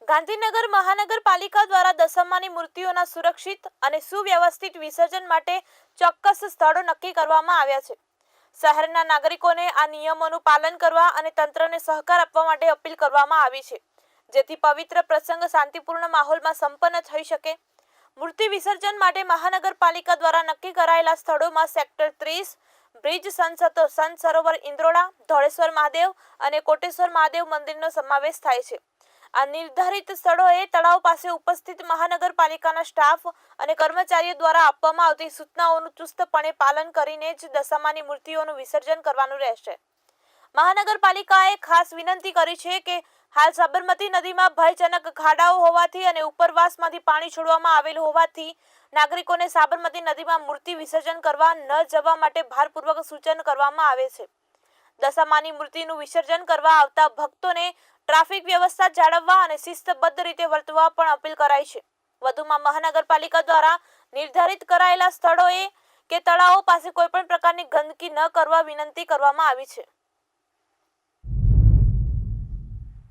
ગાંધીનગર મહાનગરપાલિકા દ્વારા દશામાની મૂર્તિઓના સુરક્ષિત અને સુવ્યવસ્થિત વિસર્જન માટે ચોક્કસ સ્થળો નક્કી કરવામાં આવ્યા છે। શહેરના નાગરિકોને આ નિયમોનું પાલન કરવા અને તંત્રને સહકાર આપવા માટે અપીલ કરવામાં આવી છે, જેથી પવિત્ર પ્રસંગ શાંતિપૂર્ણ માહોલમાં સંપન્ન થઈ શકે। મૂર્તિ વિસર્જન માટે મહાનગરપાલિકા દ્વારા નક્કી કરાયેલા સ્થળોમાં સેક્ટર 30, બ્રિજ, સંત સરોવર ઇન્દ્રોડા, ધોળેશ્વર મહાદેવ અને કોટેશ્વર મહાદેવ મંદિરનો સમાવેશ થાય છે। આ નિર્ધારિત સ્થળોએ તળાવ પાસે ઉપસ્થિત મહાનગરપાલિકાના સ્ટાફ અને કર્મચારીઓ દ્વારા આપવામાં આવતી સૂચનાઓનું ચુસ્તપણે પાલન કરીને જ દશામાની મૂર્તિઓનું વિસર્જન કરવાનું રહેશે। મહાનગરપાલિકાએ ખાસ વિનંતી કરી છે કે હાલ સાબરમતી નદીમાં ભયજનક ખાડાઓ હોવાથી અને ઉપરવાસમાંથી પાણી છોડવામાં આવેલું હોવાથી નાગરિકોને સાબરમતી નદીમાં મૂર્તિ વિસર્જન કરવા ન જવા માટે ભારપૂર્વક સૂચન કરવામાં આવે છે। દશામાની મૂર્તિનું વિસર્જન કરવા આવતા ભક્તોને ટ્રાફિક વ્યવસ્થા જાળવવા અને શિસ્તબદ્ધ રીતે વર્તવા પણ અપીલ કરાઈ છે। વધુમાં મહાનગરપાલિકા દ્વારા નિર્ધારિત કરાયેલા સ્થળોએ કે તળાવો પાસે કોઈપણ પ્રકારની ગંદકી ન કરવા વિનંતી કરવામાં આવી છે।